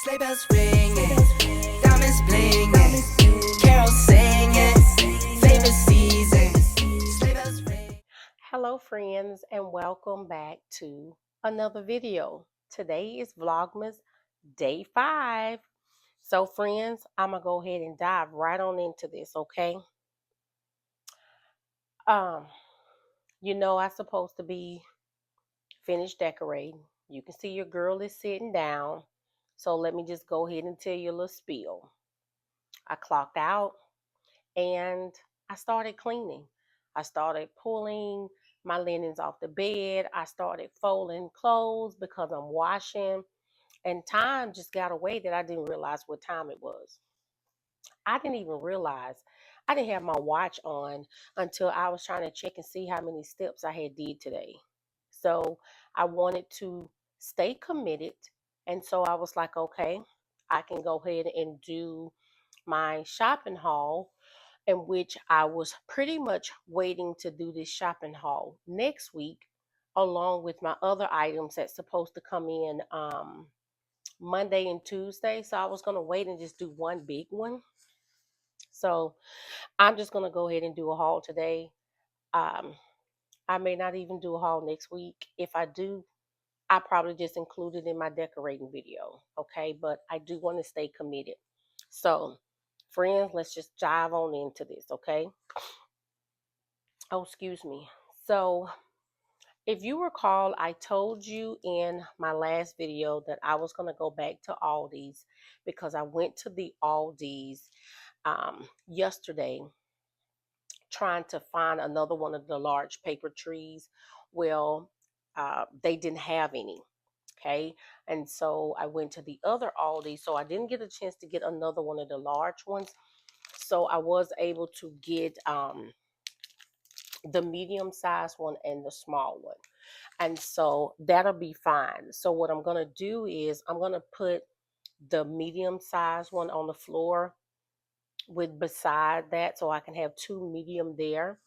Sleigh bells ringing, diamonds blinging, carols singing, favorite season. Sleigh bells ring. Hello friends and welcome back to another video. Today is Vlogmas day 5. So friends, I'm going to go ahead and dive right on into this, okay? Um, I'm supposed to be finished decorating. You can see your girl is sitting down. So let me just go ahead and tell you a little spiel. I clocked out and I started cleaning. I started pulling my linens off the bed. I started folding clothes because I'm washing, and time just got away that I didn't realize what time it was. I didn't even realize I didn't have my watch on until I was trying to check and see how many steps I had did today. So I wanted to stay committed, and so I was like, okay, I can go ahead and do my shopping haul, in which I was pretty much waiting to do this shopping haul next week, along with my other items that's supposed to come in Monday and Tuesday. So I was going to wait and just do one big one. So I'm just going to go ahead and do a haul today. Um, I may not even do a haul next week. If I do, I probably just include it in my decorating video. Okay. But I do want to stay committed. So, friends, let's just dive on into this. Okay. Oh, excuse me. So, if you recall, I told you in my last video that I was going to go back to Aldi's because I went to the Aldi's yesterday trying to find another one of the large paper trees. Well, they didn't have any. Okay. And so I went to the other Aldi. So I didn't get a chance to get another one of the large ones. So I was able to get the medium sized one and the small one. And so that'll be fine. So what I'm going to do is I'm going to put the medium sized one on the floor with beside that so I can have two medium there.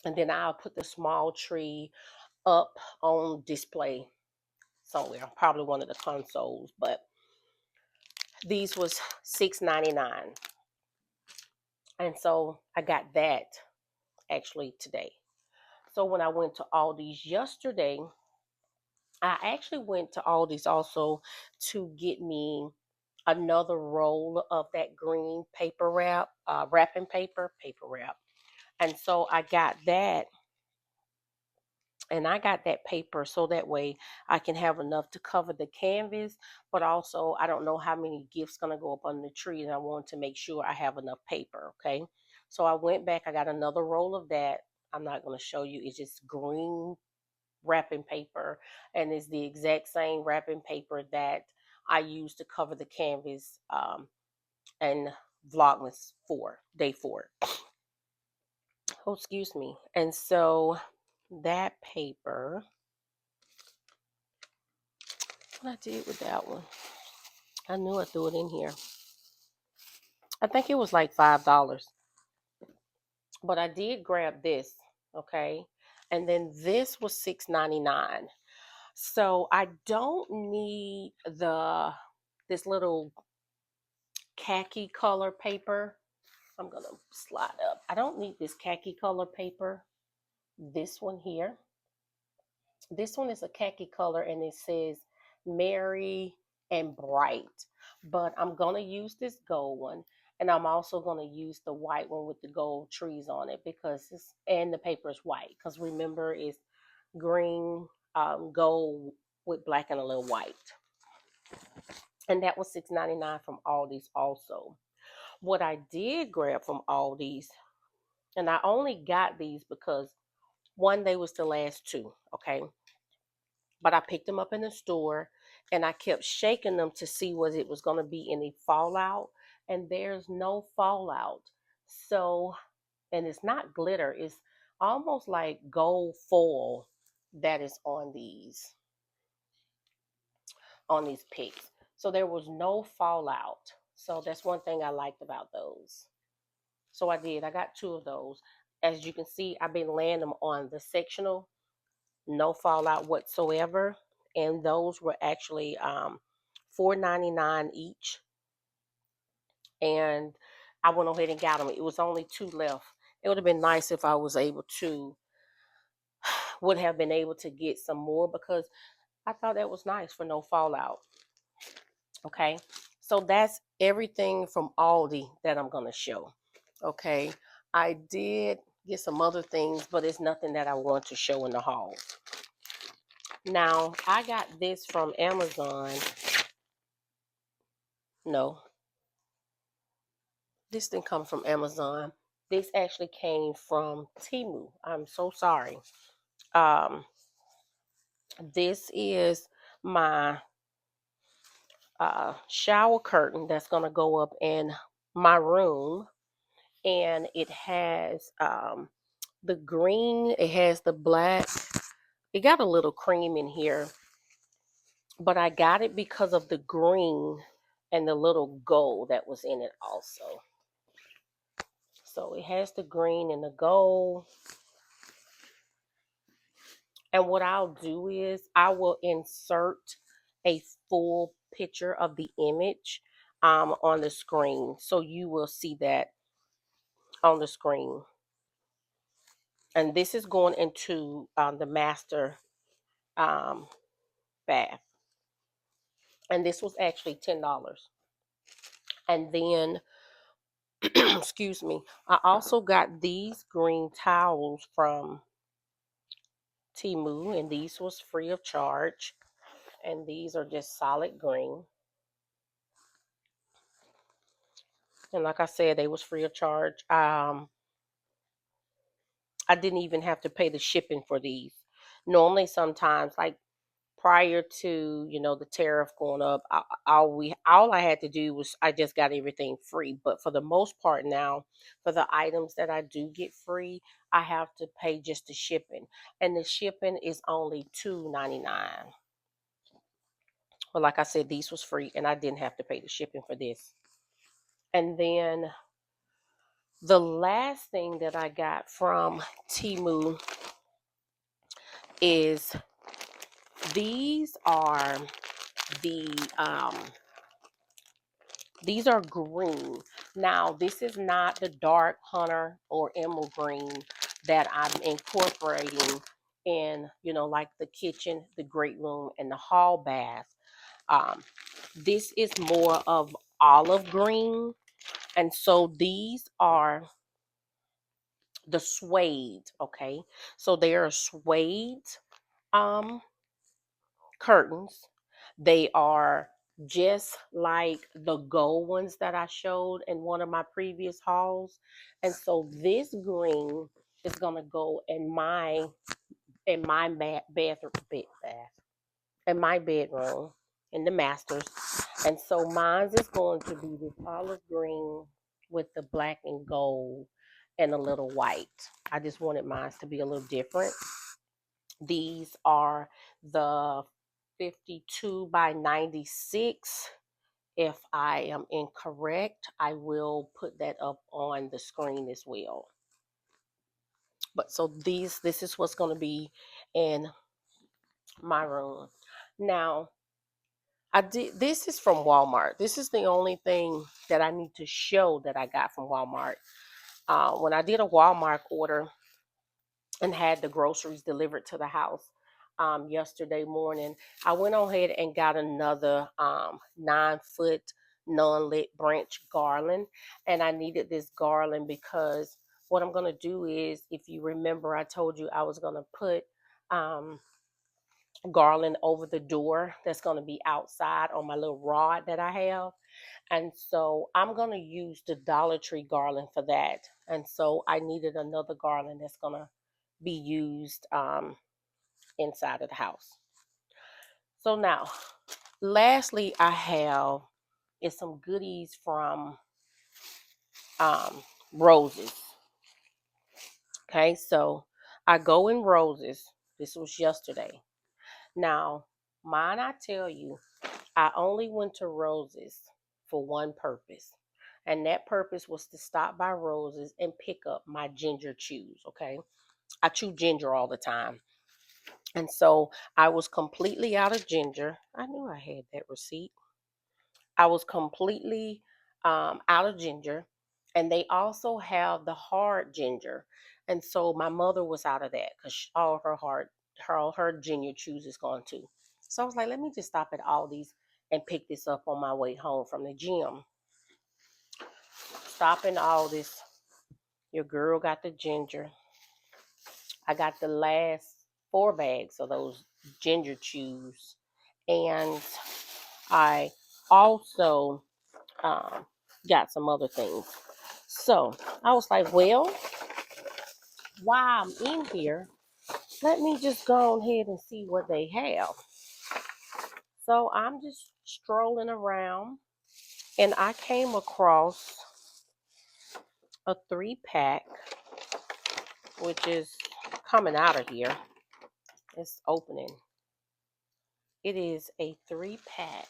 And then I'll put the small tree up on display somewhere, probably one of the consoles. But these was $6.99. And so I got that actually today. So when I went to Aldi's yesterday, I actually went to Aldi's also to get me another roll of that green paper wrapping paper wrap. And so I got that, and I got that paper so that way I can have enough to cover the canvas, but also I don't know how many gifts going to go up on the tree, and I want to make sure I have enough paper, okay? So I went back, I got another roll of that. I'm not going to show you. It's just green wrapping paper, and it's the exact same wrapping paper that I used to cover the canvas and Vlogmas 4, day 4. Oh, excuse me. And so that paper, what I did with that one, I knew I threw it in here. I think it was like $5, but I did grab this, okay? And then this was $6.99. So I don't need this little khaki color paper. I'm going to slide up. I don't need this khaki color paper. This one here. This one is a khaki color and it says merry and bright. But I'm going to use this gold one. And I'm also going to use the white one with the gold trees on it because and the paper is white. Because remember, it's green, gold with black and a little white. And that was $6.99 from Aldi's also. What I did grab from Aldi's, and I only got these because one, they was the last two, okay? But I picked them up in the store and I kept shaking them to see was it was going to be any fallout, and there's no fallout. So, and it's not glitter, it's almost like gold foil that is on these picks. So there was no fallout. So that's one thing I liked about those. So I got two of those. As you can see, I've been laying them on the sectional, no fallout whatsoever. And those were actually $4.99 each, and I went ahead and got them. It was only two left. It would have been nice if I was able to, would have been able to get some more, because I thought that was nice for no fallout. Okay, so that's everything from Aldi that I'm gonna show. Okay, I did get some other things, but it's nothing that I want to show in the haul. Now, I got this from Amazon. No, this didn't come from Amazon. This actually came from Temu. I'm so sorry. Um, this is my shower curtain that's gonna go up in my room, and it has the green, it has the black, it got a little cream in here, but I got it because of the green and the little gold that was in it also. So it has the green and the gold. And what I'll do is I will insert a full picture of the image on the screen. So you will see that on the screen. And this is going into the master um, bath. And this was actually $10. And then, excuse me, I also got these green towels from Temu, and these was free of charge. And these are just solid green. And like I said, they was free of charge. I didn't even have to pay the shipping for these. Normally, sometimes, like prior to the tariff going up, all I had to do was I just got everything free. But for the most part now, for the items that I do get free, I have to pay just the shipping, and the shipping is only $2.99. But like I said, these was free, and I didn't have to pay the shipping for this. And then the last thing that I got from Temu is these are the these are green. Now, this is not the dark hunter or emerald green that I'm incorporating in, like the kitchen, the great room, and the hall bath. This is more of olive green. And so these are the suede, okay? So they are suede um curtains. They are just like the gold ones that I showed in one of my previous hauls. And so this green is gonna go in my bathroom in my bedroom in the masters. And so mine is going to be this olive green with the black and gold and a little white. I just wanted mine to be a little different. These are the 52 by 96. If I am incorrect, I will put that up on the screen as well. But so this is what's going to be in my room. Now, this is from Walmart. This is the only thing that I need to show that I got from Walmart. When I did a Walmart order and had the groceries delivered to the house yesterday morning, I went on ahead and got another 9-foot non-lit branch garland. And I needed this garland because what I'm going to do is, if you remember, I told you I was going to put um, garland over the door that's going to be outside on my little rod that I have. And so I'm going to use the Dollar Tree garland for that. And so I needed another garland that's going to be used inside of the house. So now, lastly, I have is some goodies from Roses. Okay, so I go in Roses. This was yesterday. Now, mine, I tell you, I only went to Roses for one purpose. And that purpose was to stop by Roses and pick up my ginger chews. Okay, I chew ginger all the time. And so I was completely out of ginger. I knew I had that receipt. I was completely out of ginger, and they also have the hard ginger, and so my mother was out of that because all her ginger chews is gone too. So I was like, let me just stop at Aldi's and pick this up on my way home from the gym. Stopping Aldi's, your girl got the ginger. I got the last 4 bags of those ginger chews, and I also got some other things. So I was like, well, while I'm in here, let me just go ahead and see what they have. So I'm just strolling around, and I came across a 3-pack, which is coming out of here. It's opening. It is a 3-pack.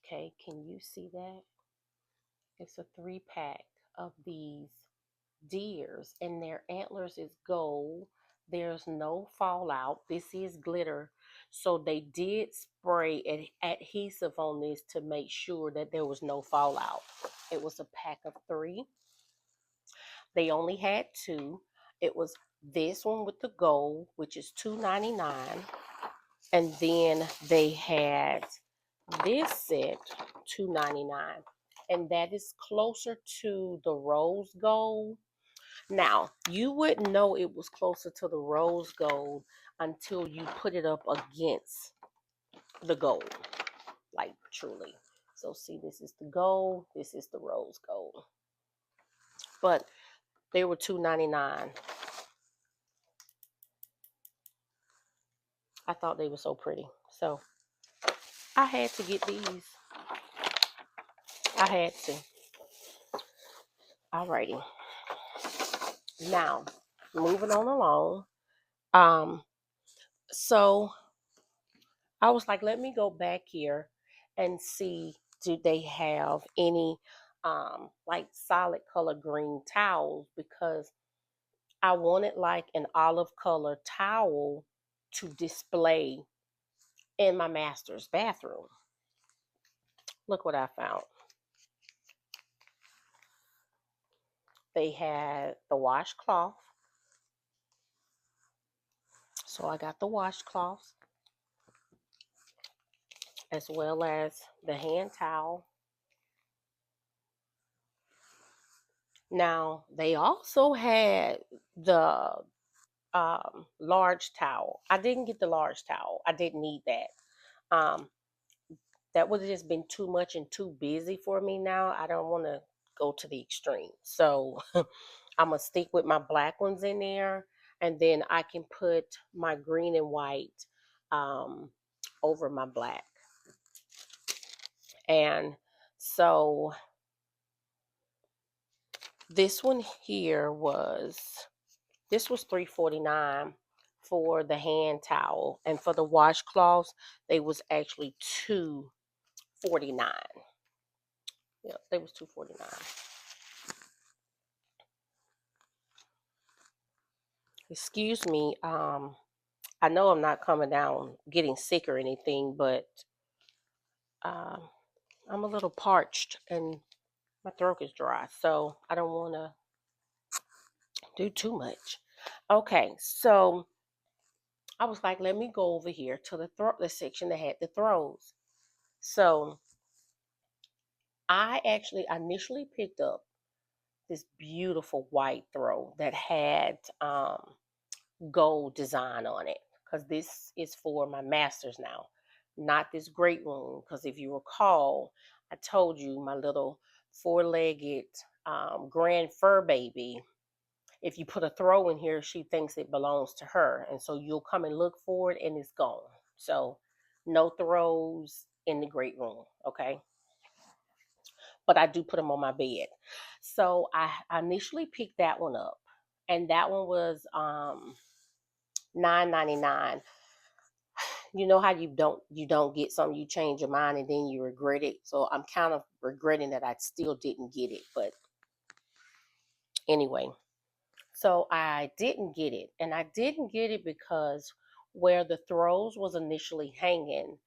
Okay, can you see that? It's a 3-pack of these deers, and their antlers is gold. There's no fallout. This is glitter. So they did spray adhesive on this to make sure that there was no fallout. It was a pack of 3. They only had 2. It was this one with the gold, which is $2.99. And then they had this set, $2.99. And that is closer to the rose gold. Now, you wouldn't know it was closer to the rose gold until you put it up against the gold, like truly. So see, this is the gold, this is the rose gold. But they were $2.99. I thought they were so pretty. So I had to get these. I had to. Alrighty. Now, moving on along. So I was like, let me go back here and see, do they have any like solid color green towels, because I wanted like an olive color towel to display in my master's bathroom. Look what I found. They had the washcloth. So I got the washcloth as well as the hand towel. Now, they also had the large towel. I didn't get the large towel. I didn't need that. Um, that would have just been too much and too busy for me now. I don't want to go to the extreme. So I'm going to stick with my black ones in there. And then I can put my green and white um, over my black. And so this one here was $3.49 for the hand towel, and for the washcloths they was actually $2.49. Yeah, they was $2.49. Excuse me. I know I'm not coming down getting sick or anything, but um, I'm a little parched and my throat is dry, so I don't want to do too much. Okay, so I was like, let me go over here to the section that had the throws. So I actually initially picked up this beautiful white throw that had gold design on it, because this is for my master's now, not this great room. Because if you recall, I told you my little 4-legged grand fur baby, if you put a throw in here, she thinks it belongs to her. And so you'll come and look for it and it's gone. So no throws in the great room, okay? But I do put them on my bed. So I initially picked that one up. And that one was $9.99. You know how you don't get something, you change your mind and then you regret it. So I'm kind of regretting that I still didn't get it. But anyway, so I didn't get it. And I didn't get it because where the throws was initially hanging,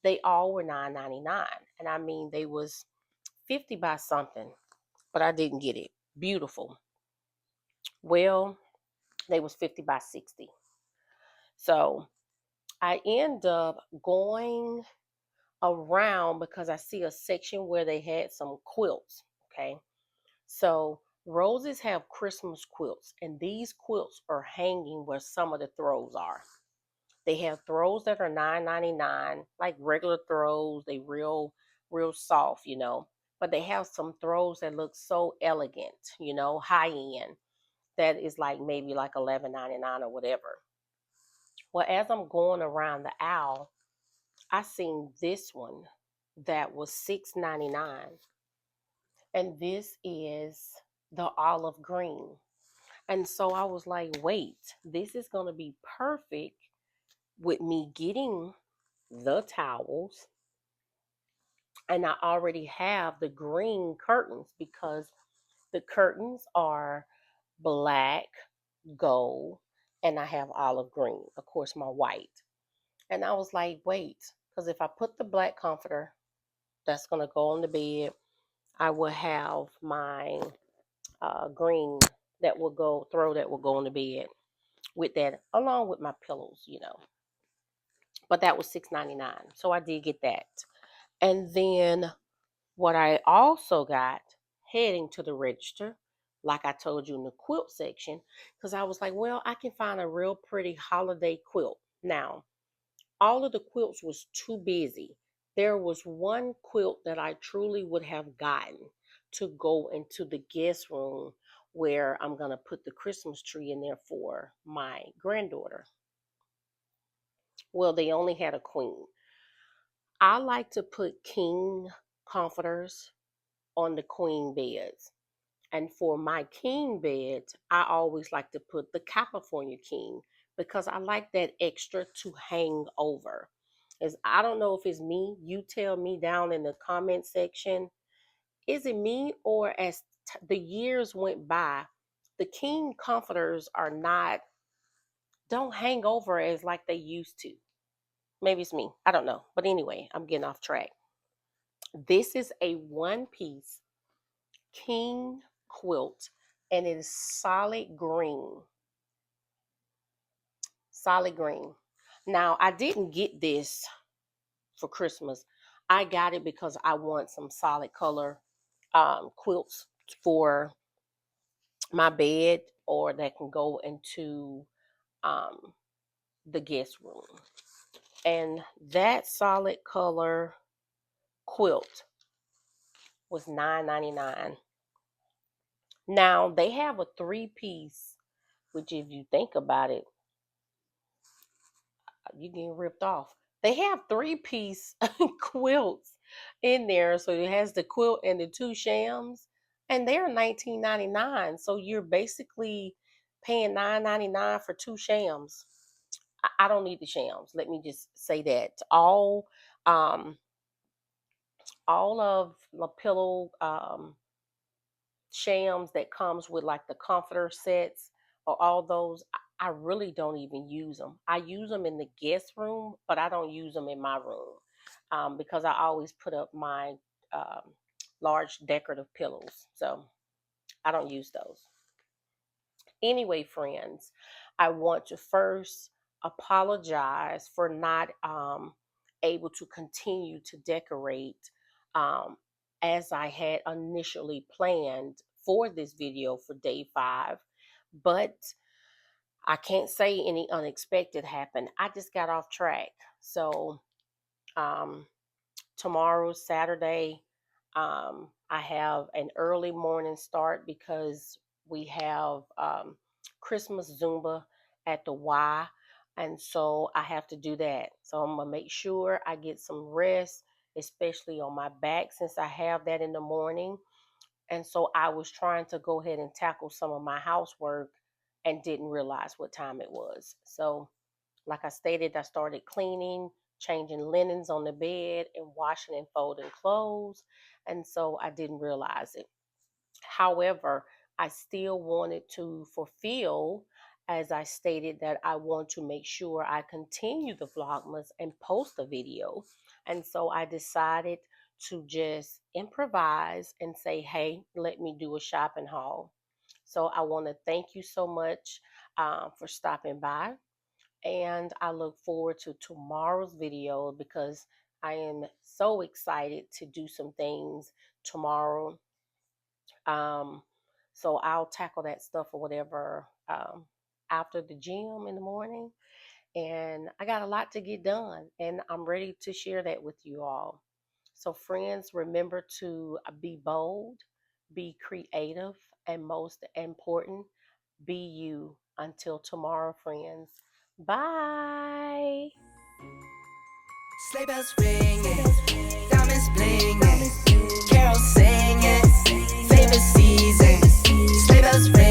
they all were $9.99. And I mean, they was 50 by something, but I didn't get it. Beautiful. Well, they was 50 by 60. So I end up going around because I see a section where they had some quilts. Okay. So roses have Christmas quilts, and these quilts are hanging where some of the throws are. They have throws that are $9.99, like regular throws. They real soft, But they have some throws that look so elegant, high end. That is like maybe like $11.99 or whatever. Well, as I'm going around the aisle, I seen this one that was $6.99, and this is the olive green. And so I was like, wait, this is gonna be perfect with me getting the towels, and I already have the green curtains because the curtains are black, gold, and I have olive green, of course, my white. And I was like, wait, because if I put the black comforter that's going to go on the bed, I will have my green that will go on the bed with that, along with my pillows. But that was $6.99. So I did get that. And then what I also got heading to the register, like I told you in the quilt section, because I was like, well, I can find a real pretty holiday quilt. Now, all of the quilts was too busy. There was one quilt that I truly would have gotten to go into the guest room where I'm going to put the Christmas tree in there for my granddaughter. Well, they only had a queen. I like to put king comforters on the queen beds. And for my king bed, I always like to put the California king because I like that extra to hang over. As I don't know if it's me, you tell me down in the comment section. Is it me, or as the years went by, the king comforters are not don't hang over as like they used to. Maybe it's me. I don't know. But anyway, I'm getting off track. This is a one piece king quilt, and it is solid green. Solid green. Now, I didn't get this for Christmas. I got it because I want some solid color quilts for my bed, or that can go into um, the guest room. And that solid color quilt was $9.99. Now, they have a three-piece, which if you think about it, you getting ripped off. They have three-piece quilts in there, so it has the quilt and the two shams, and they're $19.99. So you're basically paying $9.99 for two shams. I don't need the shams. Let me just say that um all of the pillow shams that comes with like the comforter sets, or all those, I really don't even use them. I use them in the guest room, but I don't use them in my room, because I always put up my um, large decorative pillows, so I don't use those. Anyway, friends, I want to first apologize for not able to continue to decorate um, as I had initially planned for this video for day 5. But I can't say any unexpected happened. I just got off track. So um, tomorrow, Saturday, I have an early morning start because we have Christmas Zumba at the Y. And so I have to do that. So I'm going to make sure I get some rest, especially on my back, since I have that in the morning. And so I was trying to go ahead and tackle some of my housework and didn't realize what time it was. So like I stated, I started cleaning, changing linens on the bed, and washing and folding clothes. And so I didn't realize it. However, I still wanted to fulfill, as I stated, that I want to make sure I continue the Vlogmas and post a video. And so I decided to just improvise and say, hey, let me do a shopping haul. So I want to thank you so much for stopping by. And I look forward to tomorrow's video because I am so excited to do some things tomorrow. Um, so I'll tackle that stuff or whatever after the gym in the morning. And I got a lot to get done, and I'm ready to share that with you all. So, friends, remember to be bold, be creative, and most important, be you. Until tomorrow, friends. Bye. Sleigh bells ringing, diamonds blinging, carols singing, favorite season. Sleigh bells ringing.